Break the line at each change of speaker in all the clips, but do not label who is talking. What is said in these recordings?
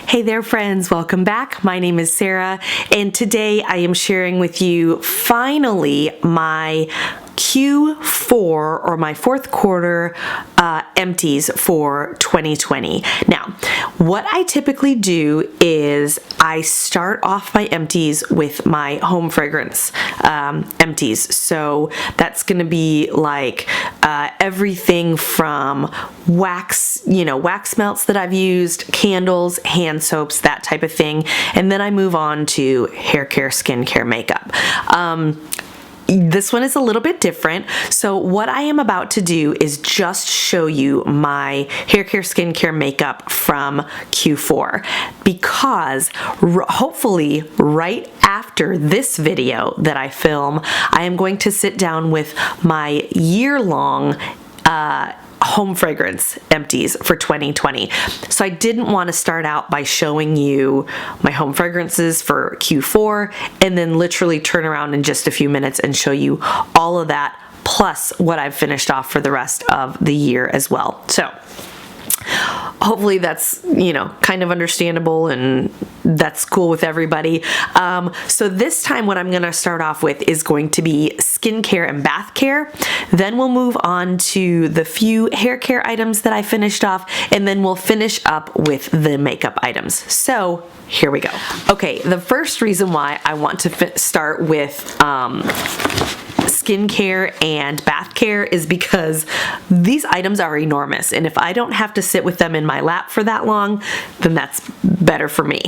Hey there friends, welcome back. My name is Sarah and today I am sharing with you finally my Q4 or my fourth quarter empties for 2020. Now, what I typically do is I start off my empties with my home fragrance empties. So that's going to be like everything from wax melts that I've used, candles, hand soaps, that type of thing. And then I move on to hair care, skincare, makeup. This one is a little bit different. So what I am about to do is just show you my hair care, skincare, makeup from Q4 because hopefully right after this video that I film, I am going to sit down with my year-long home fragrance empties for 2020. So I didn't want to start out by showing you my home fragrances for Q4 and then literally turn around in just a few minutes and show you all of that plus what I've finished off for the rest of the year as well. So hopefully that's, kind of understandable and that's cool with everybody. So this time what I'm going to start off with is going to be skincare and bath care. Then we'll move on to the few hair care items that I finished off, and then we'll finish up with the makeup items. So here we go. Okay, the first reason why I want to start with skincare and bath care is because these items are enormous, and if I don't have to sit with them in my lap for that long, then that's better for me.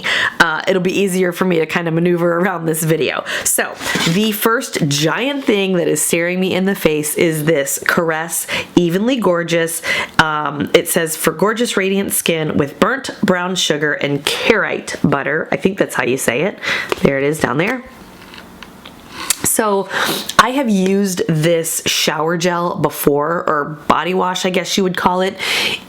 It'll be easier for me to kind of maneuver around this video. So the first giant thing that is staring me in the face is this Caress Evenly Gorgeous. It says for gorgeous radiant skin with burnt brown sugar and carite butter. I think that's how you say it. There it is down there. So I have used this shower gel before, or body wash, I guess you would call it.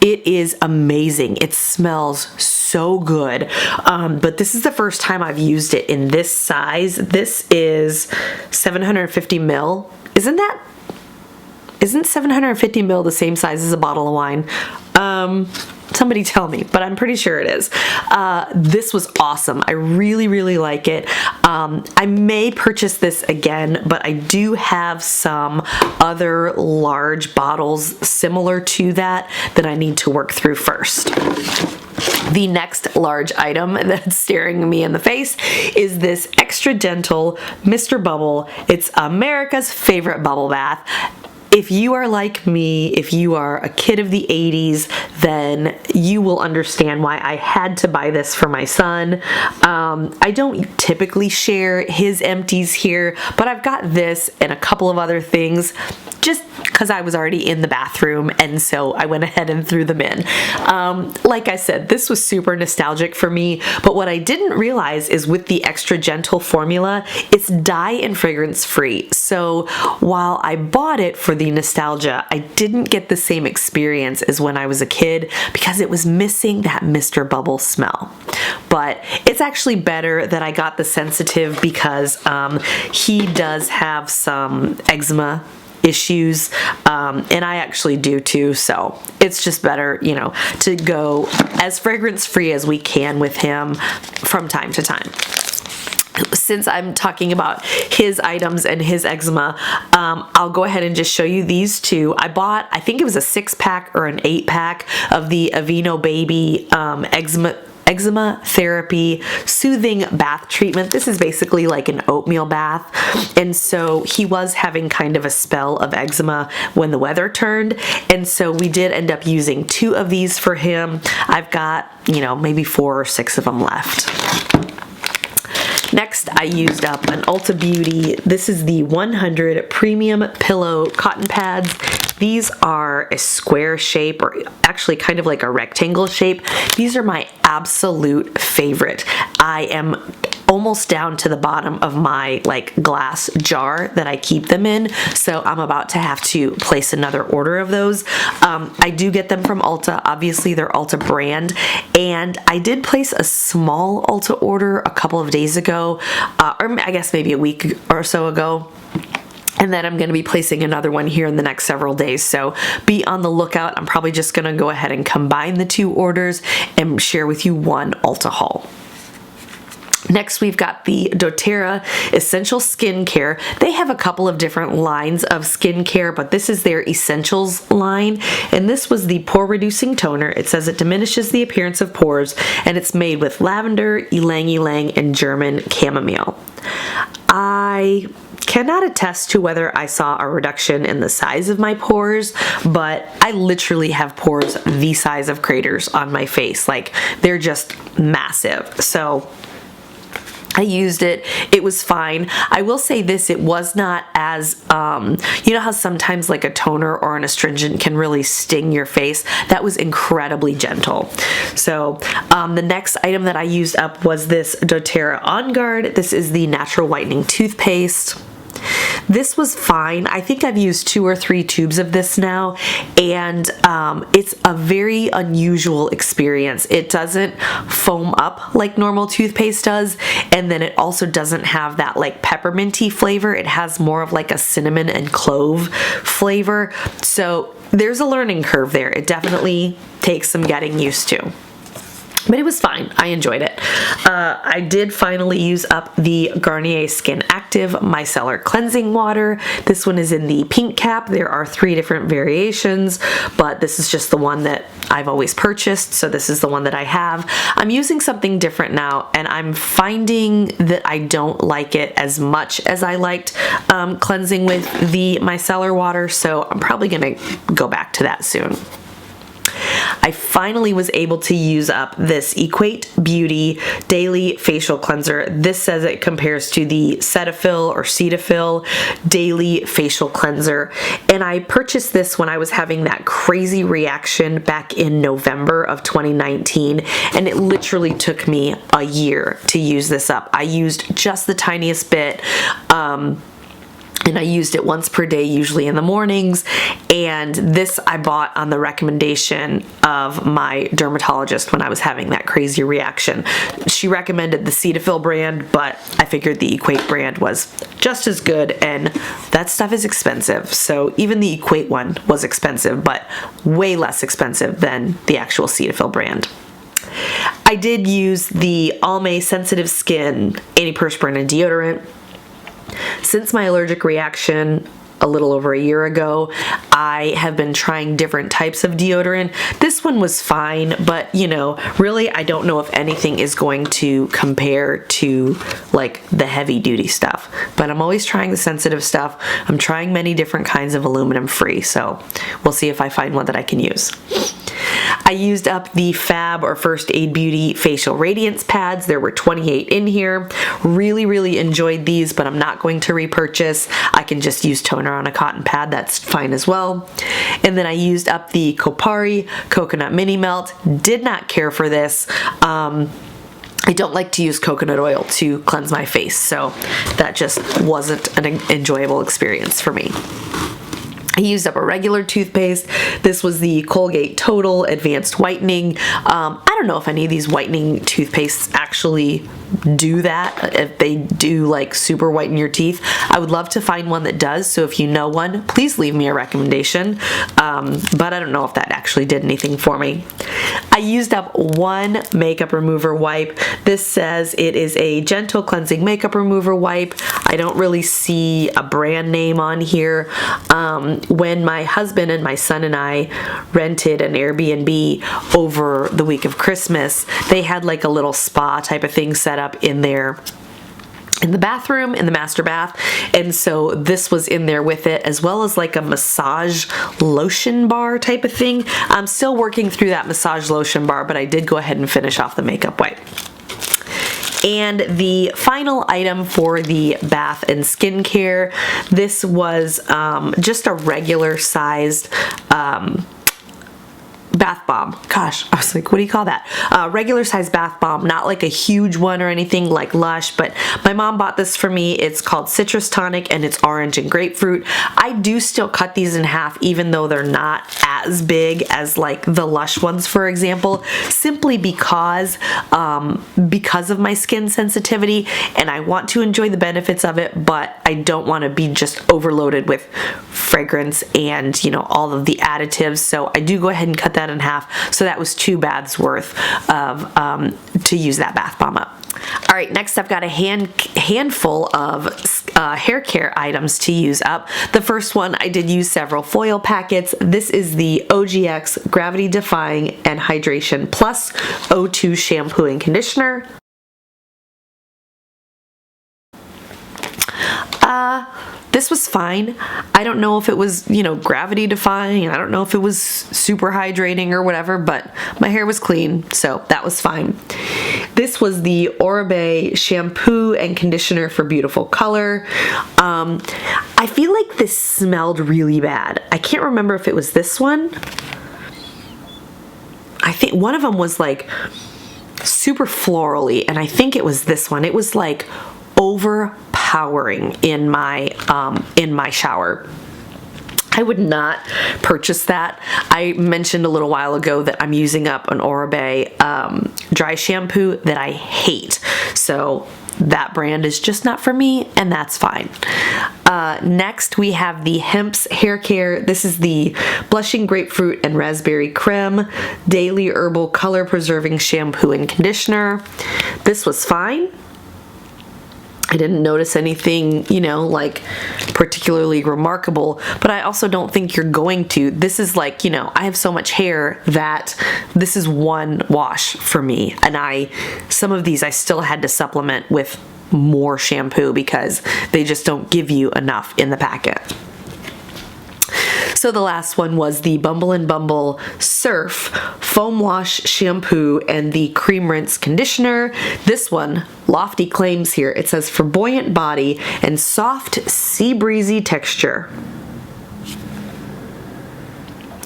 It is amazing. It smells so good. But this is the first time I've used it in this size. This is 750 ml. Isn't 750 ml the same size as a bottle of wine? Somebody tell me, but I'm pretty sure it is. This was awesome. I really, really like it. I may purchase this again, but I do have some other large bottles similar to that I need to work through first. The next large item that's staring me in the face is this Extra Gentle Mr. Bubble. It's America's favorite bubble bath. If you are like me, if you are a kid of the 80s, then you will understand why I had to buy this for my son. I don't typically share his empties here, but I've got this and a couple of other things just because I was already in the bathroom, and so I went ahead and threw them in. Like I said, this was super nostalgic for me, but what I didn't realize is with the Extra Gentle formula, it's dye and fragrance free. So while I bought it for the nostalgia, I didn't get the same experience as when I was a kid because it was missing that Mr. Bubble smell. But it's actually better that I got the sensitive because he does have some eczema issues, and I actually do too, so it's just better, to go as fragrance free as we can with him from time to time. Since I'm talking about his items and his eczema, I'll go ahead and just show you these two. I bought, I think it was a 6-pack or an 8-pack of the Aveeno Baby eczema therapy soothing bath treatment. This is basically like an oatmeal bath, and so he was having kind of a spell of eczema when the weather turned, and so we did end up using 2 of these for him. I've got maybe 4 or 6 of them left. Next, I used up an Ulta Beauty. This is the 100 Premium Pillow Cotton Pads. These are a square shape, or actually kind of like a rectangle shape. These are my absolute favorite. I am almost down to the bottom of my glass jar that I keep them in, so I'm about to have to place another order of those. I do get them from Ulta. Obviously they're Ulta brand, and I did place a small Ulta order a couple of days ago, or I guess maybe a week or so ago. And then I'm going to be placing another one here in the next several days. So be on the lookout. I'm probably just going to go ahead and combine the 2 orders and share with you one Ulta haul. Next, we've got the doTERRA Essential Skincare. They have a couple of different lines of skincare, but this is their Essentials line. And this was the pore reducing toner. It says it diminishes the appearance of pores, and it's made with lavender, ylang ylang, and German chamomile. I cannot attest to whether I saw a reduction in the size of my pores, but I literally have pores the size of craters on my face. Like, they're just massive. So I used it. It was fine. I will say this, it was not as, you know how sometimes like a toner or an astringent can really sting your face? That was incredibly gentle. So the next item that I used up was this doTERRA On Guard. This is the natural whitening toothpaste. This was fine. I think I've used 2 or 3 tubes of this now, and it's a very unusual experience. It doesn't foam up like normal toothpaste does, and then it also doesn't have that like pepperminty flavor. It has more of like a cinnamon and clove flavor. So there's a learning curve there. It definitely takes some getting used to. But it was fine. I enjoyed it. I did finally use up the Garnier Skin Active Micellar Cleansing Water. This one is in the pink cap. There are 3 different variations, but this is just the one that I've always purchased, so this is the one that I have. I'm using something different now, and I'm finding that I don't like it as much as I liked cleansing with the micellar water, so I'm probably going to go back to that soon. I finally was able to use up this Equate Beauty Daily Facial Cleanser. This says it compares to the Cetaphil or Cetaphil Daily Facial Cleanser. And I purchased this when I was having that crazy reaction back in November of 2019. And it literally took me a year to use this up. I used just the tiniest bit. And I used it once per day, usually in the mornings. And this I bought on the recommendation of my dermatologist when I was having that crazy reaction. She recommended the Cetaphil brand, but I figured the Equate brand was just as good, and that stuff is expensive. So even the Equate one was expensive, but way less expensive than the actual Cetaphil brand. I did use the Almay Sensitive Skin Antiperspirant and Deodorant. Since my allergic reaction a little over a year ago, I have been trying different types of deodorant. This one was fine, but you know, really I don't know if anything is going to compare to like the heavy duty stuff. But I'm always trying the sensitive stuff. I'm trying many different kinds of aluminum free, so we'll see if I find one that I can use. I used up the Fab or First Aid Beauty Facial Radiance Pads. There were 28 in here. Really enjoyed these, but I'm not going to repurchase. I can just use toner on a cotton pad. That's fine as well. And then I used up the Kopari Coconut Mini Melt. Did not care for this. I don't like to use coconut oil to cleanse my face, so that just wasn't an enjoyable experience for me. I used up a regular toothpaste. This was the Colgate Total Advanced Whitening. I don't know if any of these whitening toothpastes actually do that, if they do like super whiten your teeth. I would love to find one that does, so if you know one, please leave me a recommendation, but I don't know if that actually did anything for me. I used up one makeup remover wipe. This says it is a gentle cleansing makeup remover wipe. I don't really see a brand name on here. When my husband and my son and I rented an Airbnb over the week of Christmas, they had like a little spa type of thing set up in there in the bathroom, in the master bath, and so this was in there with it, as well as like a massage lotion bar type of thing. I'm still working through that massage lotion bar, but I did go ahead and finish off the makeup wipe. And the final item for the bath and skincare, this was just a regular sized bath bomb. Gosh, I was like, what do you call that? Regular size bath bomb, not like a huge one or anything like Lush, but my mom bought this for me. It's called Citrus Tonic and it's orange and grapefruit. I do still cut these in half even though they're not as big as like the Lush ones, for example, simply because of my skin sensitivity, and I want to enjoy the benefits of it, but I don't want to be just overloaded with fragrance and, you know, all of the additives. So I do go ahead and cut that in half. So that was 2 baths worth of to use that bath bomb up. All right, next I've got a handful of hair care items to use up. The first one, I did use several foil packets. This is the OGX Gravity Defying and Hydration Plus O2 Shampoo and Conditioner. This was fine. I don't know if it was, you know, gravity defying. I don't know if it was super hydrating or whatever, but my hair was clean, so that was fine. This was the Oribe shampoo and conditioner for beautiful color. I feel like this smelled really bad. I can't remember if it was this one. I think one of them was like super florally, and I think it was this one. It was like overpowering in my shower. I would not purchase that. I mentioned a little while ago that I'm using up an Oribe dry shampoo that I hate. So that brand is just not for me, and that's fine. Next, we have the Hemp's Hair Care. This is the Blushing Grapefruit and Raspberry Creme Daily Herbal Color Preserving Shampoo and Conditioner. This was fine. I didn't notice anything, you know, like particularly remarkable, but I also don't think you're going to. This is like, you know, I have so much hair that this is one wash for me. And some of these I still had to supplement with more shampoo because they just don't give you enough in the packet. So the last one was the Bumble and Bumble Surf Foam Wash Shampoo and the Cream Rinse Conditioner. This one, lofty claims here. It says for buoyant body and soft sea breezy texture.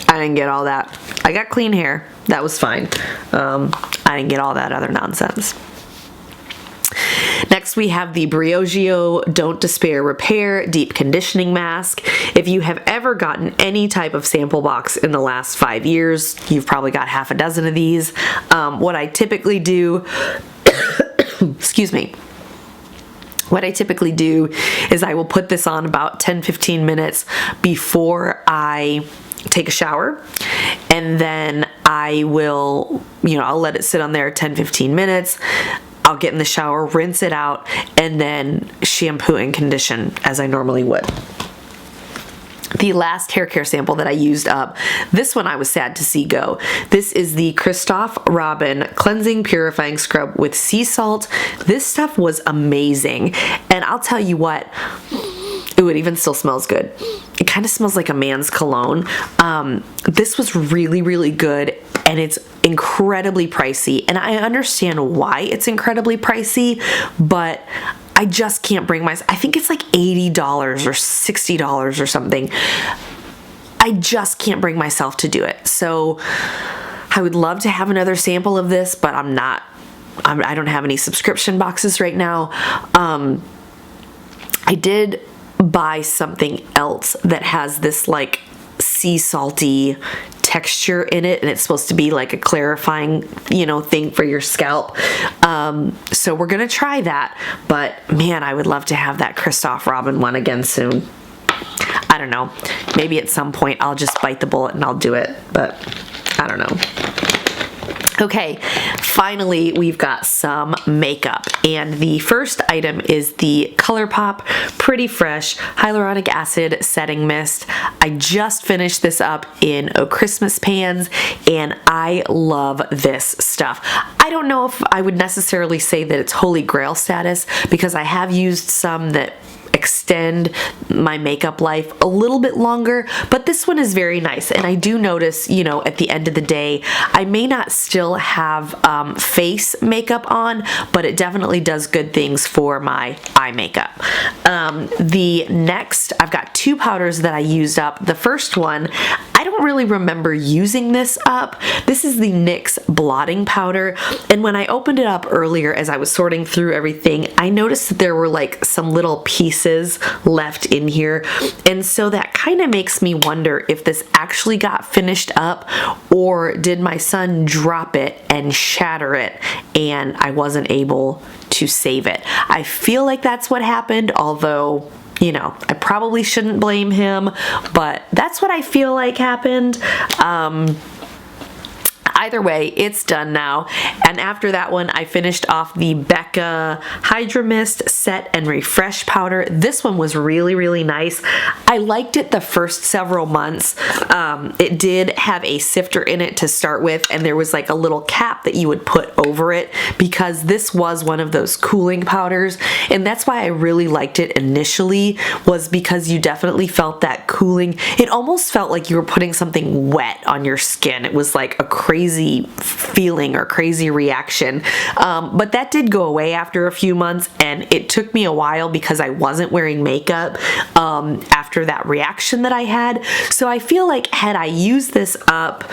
I didn't get all that. I got clean hair. That was fine. I didn't get all that other nonsense. Next, we have the Briogeo Don't Despair Repair Deep Conditioning Mask. If you have ever gotten any type of sample box in the last 5 years, you've probably got half a dozen of these. What I typically do, excuse me, what I typically do is I will put this on about 10-15 minutes before I take a shower, and then I will, you know, I'll let it sit on there 10-15 minutes. I'll get in the shower, rinse it out, and then shampoo and condition as I normally would. The last hair care sample that I used up, this one I was sad to see go. This is the Christoph Robin Cleansing Purifying Scrub with Sea Salt. This stuff was amazing, and I'll tell you what, ooh, it even still smells good. It kind of smells like a man's cologne. This was really, really good, and it's incredibly pricey. And I understand why it's incredibly pricey, but I just can't bring myself. I think it's like $80 or $60 or something. I just can't bring myself to do it. So I would love to have another sample of this, but I don't have any subscription boxes right now. I did buy something else that has this like sea salty texture in it, and it's supposed to be like a clarifying, you know, thing for your scalp. So we're gonna try that, but man, I would love to have that Christoph Robin one again soon. I don't know, maybe at some point I'll just bite the bullet and I'll do it, but I don't know. Okay, finally we've got some makeup, and the first item is the ColourPop Pretty Fresh Hyaluronic Acid Setting Mist. I just finished this up in a Christmas pans, and I love this stuff. I don't know if I would necessarily say that it's holy grail status, because I have used some that extend my makeup life a little bit longer, but this one is very nice. And I do notice, you know, at the end of the day, I may not still have face makeup on, but it definitely does good things for my eye makeup. The next, I've got two powders that I used up. The first one, I don't really remember using this up. This is the NYX blotting powder, and when I opened it up earlier as I was sorting through everything, I noticed that there were like some little pieces left in here, and so that kind of makes me wonder if this actually got finished up, or did my son drop it and shatter it and I wasn't able to save it. I feel like that's what happened, although, you know, I probably shouldn't blame him, but that's what I feel like happened. Either way, it's done now. And after that one, I finished off the Becca Hydra Mist Set and Refresh Powder. This one was really, really nice. I liked it the first several months. It did have a sifter in it to start with, and there was like a little cap that you would put over it because this was one of those cooling powders. And that's why I really liked it initially, was because you definitely felt that cooling. It almost felt like you were putting something wet on your skin. It was like a crazy feeling or crazy reaction, but that did go away after a few months, and it took me a while because I wasn't wearing makeup after that reaction that I had. So I feel like had I used this up,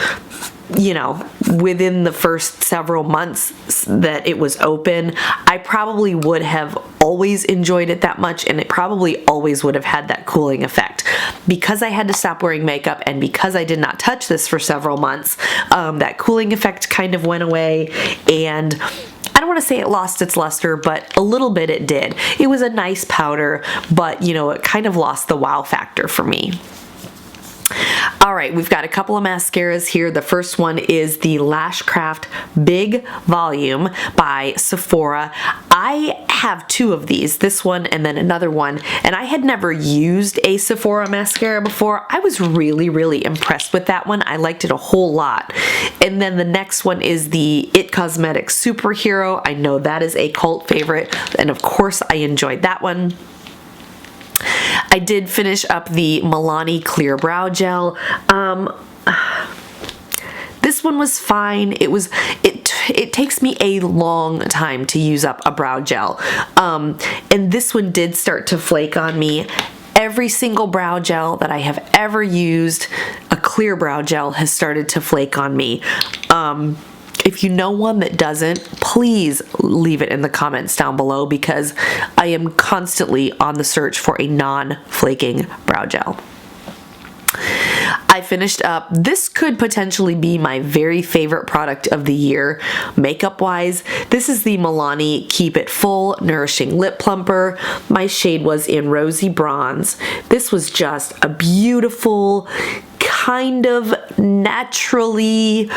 you know, within the first several months that it was open, I probably would have always enjoyed it that much, and it probably always would have had that cooling effect. Because I had to stop wearing makeup and because I did not touch this for several months, that cooling effect kind of went away, and I don't want to say it lost its luster, but a little bit it did. It was a nice powder, but you know, it kind of lost the wow factor for me. All right, we've got a couple of mascaras here. The first one is the Lashcraft Big Volume by Sephora. I have two of these, this one and then another one, and I had never used a Sephora mascara before. I was really, really impressed with that one. I liked it a whole lot. And then the next one is the It Cosmetics Superhero. I know that is a cult favorite, and of course I enjoyed that one. I did finish up the Milani Clear Brow Gel. This one was fine. It takes me a long time to use up a brow gel. And this one did start to flake on me. Every single brow gel that I have ever used, a clear brow gel, has started to flake on me. If you know one that doesn't, please leave it in the comments down below, because I am constantly on the search for a non-flaking brow gel. I finished up, this could potentially be my very favorite product of the year, makeup wise. This is the Milani Keep It Full Nourishing Lip Plumper. My shade was in Rosy Bronze. This was just a beautiful, kind of naturally,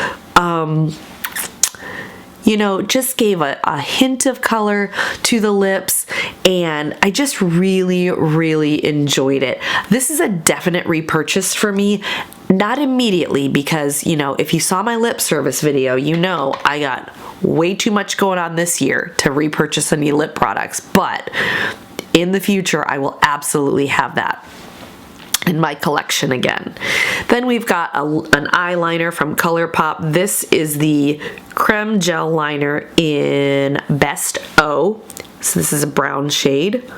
you know, just gave a hint of color to the lips, and I just really, really enjoyed it. This is a definite repurchase for me. Not immediately, because, you know, if you saw my lip service video, you know I got way too much going on this year to repurchase any lip products, but in the future I will absolutely have that in my collection again. Then we've got an eyeliner from ColourPop. This is the Creme Gel Liner in Best O. So this is a brown shade.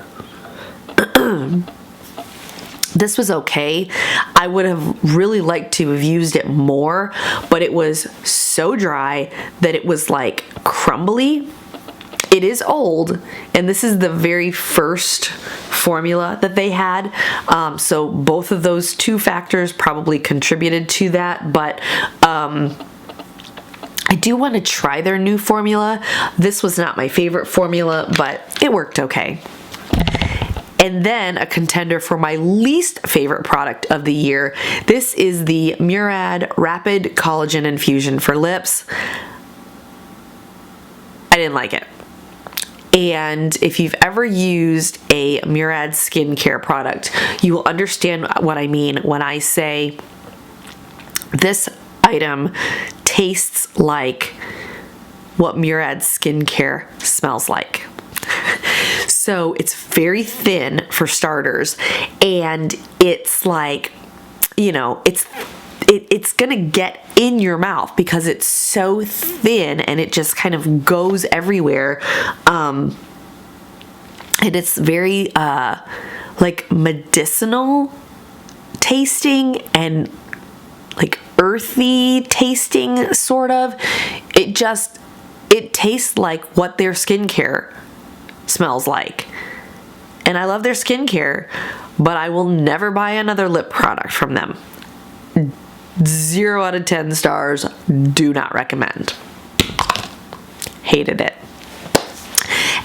This was okay. I would have really liked to have used it more, but it was so dry that it was like crumbly. It is old, and this is the very first formula that they had, so both of those two factors probably contributed to that, but I do want to try their new formula. This was not my favorite formula, but it worked okay. And then a contender for my least favorite product of the year. This is the Murad Rapid Collagen Infusion for Lips. I didn't like it. And if you've ever used a Murad skincare product, you will understand what I mean when I say this item tastes like what Murad skincare smells like. So it's very thin for starters. And it's like, you know, it's gonna get in your mouth because it's so thin and it just kind of goes everywhere. And it's very like medicinal tasting and like earthy tasting, sort of. It tastes like what their skincare smells like. And I love their skincare, but I will never buy another lip product from them. 0 out of 10 stars. Do not recommend. Hated it.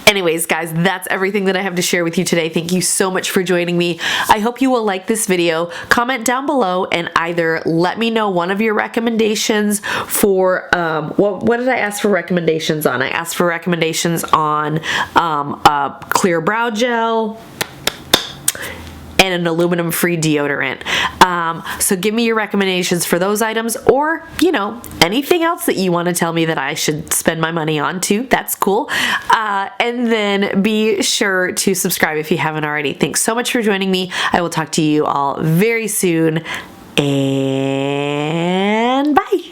Anyways, guys, that's everything that I have to share with you today. Thank you so much for joining me. I hope you will like this video. Comment down below and either let me know one of your recommendations for, what did I ask for recommendations on? I asked for recommendations on a clear brow gel and an aluminum-free deodorant. So give me your recommendations for those items, or, you know, anything else that you want to tell me that I should spend my money on too. That's cool. And then be sure to subscribe if you haven't already. Thanks so much for joining me. I will talk to you all very soon, and bye.